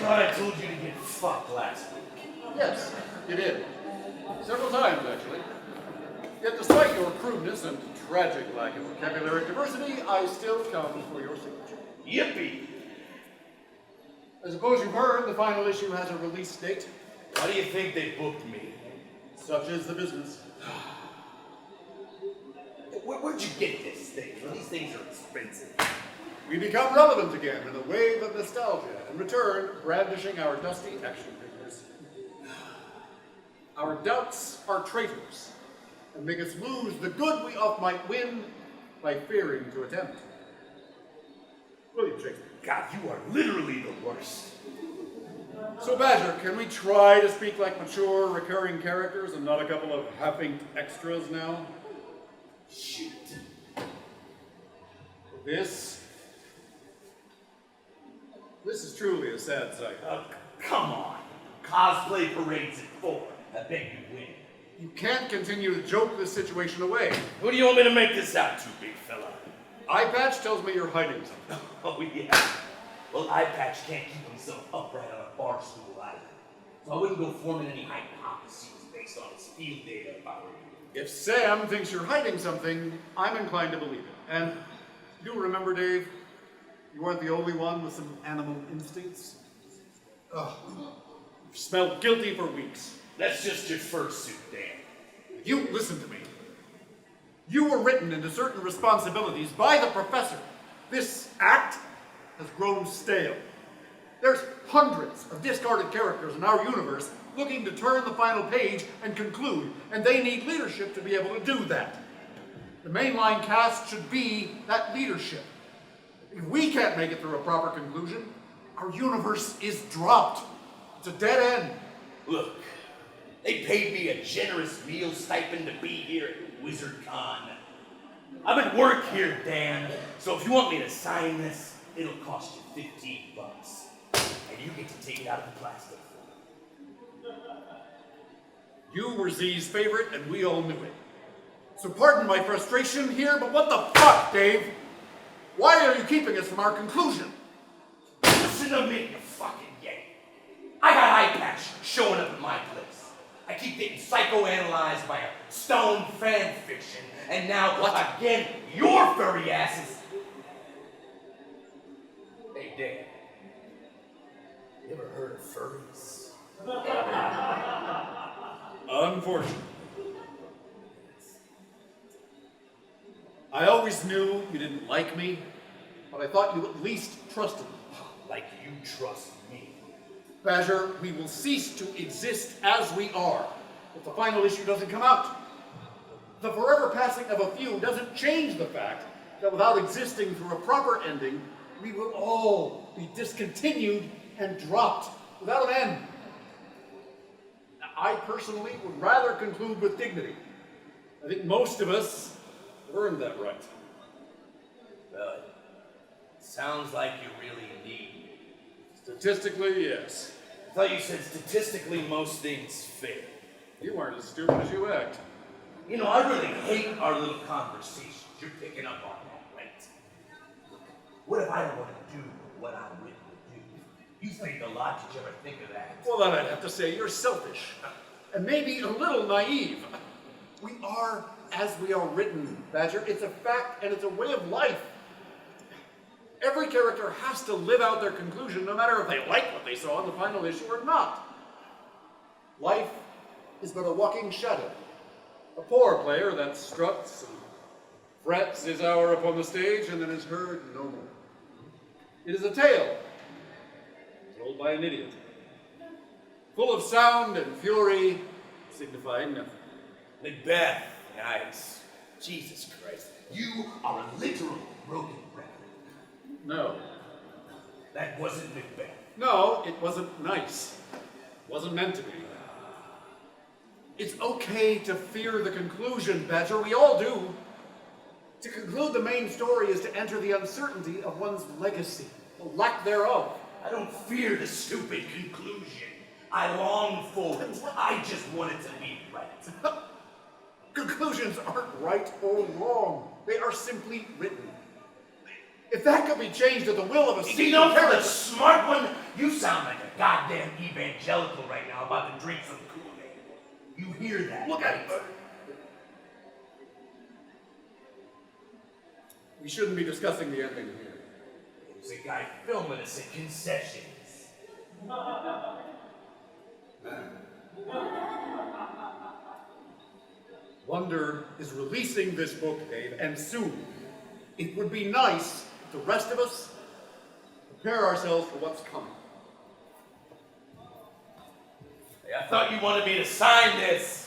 thought I told you to get fucked last week. Yes, you did. Several times, actually. Yet despite your crudeness and tragic lack of vocabulary diversity, I still come for your signature. Yippee! I suppose you've heard the final issue has a release date. Why do you think they booked me? Such is the business. Where'd you get this thing? These things are expensive. We become relevant again in a wave of nostalgia, and return brandishing our dusty action figures. Our doubts are traitors, and make us lose the good we oft might win by fearing to attempt. William Shakespeare. God, you are literally the worst. So, Badger, can we try to speak like mature, recurring characters and not a couple of half-inked extras now? Shoot. This is truly a sad sight. Come on. Cosplay parades at 4. I bet you win. You can't continue to joke this situation away. Who do you want me to make this out to, big fella? Eye patch tells me you're hiding something. Oh, yeah. Well, Eye Patch can't keep himself upright on a bar stool either. So I wouldn't go forming any hypotheses based on his field data if I were you. If Sam thinks you're hiding something, I'm inclined to believe it. And do remember, Dave, you aren't the only one with some animal instincts. Ugh. You've smelled guilty for weeks. That's just your fursuit, Dan. You listen to me. You were written into certain responsibilities by the professor. This act has grown stale. There's hundreds of discarded characters in our universe looking to turn the final page and conclude, and they need leadership to be able to do that. The mainline cast should be that leadership. If we can't make it through a proper conclusion, our universe is dropped. It's a dead end. Look, they paid me a generous meal stipend to be here at WizardCon. I'm at work here, Dan, so if you want me to sign this, it'll cost you $15. And you get to take it out of the plastic. You were Z's favorite, and we all knew it. So pardon my frustration here, but what the fuck, Dave? Why are you keeping us from our conclusion? Listen to me, you fucking yank. I got Eye Patch showing up at my place. I keep getting psychoanalyzed by a stone fan fiction, and now, again, your furry asses. Hey, Dan, you ever heard of furries? Unfortunately. I always knew you didn't like me, but I thought you at least trusted me. Like you trust me. Badger, we will cease to exist as we are if the final issue doesn't come out. The forever passing of a few doesn't change the fact that without existing through a proper ending, we will all be discontinued and dropped without an end. I personally would rather conclude with dignity. I think most of us have earned that right. Well, it sounds like you really need me. Statistically, yes. I thought you said statistically most things fail. You aren't as stupid as you act. You know, I really hate our little conversations. You're picking up on that, right? Look, what if I don't want to do what I'm written to do? You think a lot. Did you ever think of that? Well, then I'd have to say you're selfish. And maybe a little naive. We are as we are written, Badger. It's a fact and it's a way of life. Every character has to live out their conclusion, no matter if they like what they saw in the final issue or not. Life is but a walking shadow. A poor player that struts and frets his hour upon the stage and then is heard no more. It is a tale told by an idiot, full of sound and fury, signifying nothing. Macbeth, nice. Jesus Christ, you are a literal broken record. No. That wasn't Macbeth. No, it wasn't nice. It wasn't meant to be. It's okay to fear the conclusion, Badger. We all do. To conclude the main story is to enter the uncertainty of one's legacy, the lack thereof. I don't fear the stupid conclusion. I long for it. I just want it to be right. Conclusions aren't right or wrong. They are simply written. If that could be changed at the will of a You single know, for the character... smart one, you sound like a goddamn evangelical right now about to drink some Kool-Aid. You hear that? Look at it. We shouldn't be discussing the ending here. There's a guy filming us at concessions. Wonder is releasing this book, Dave, and soon. It would be nice if the rest of us prepare ourselves for what's coming. Hey, I thought you wanted me to sign this.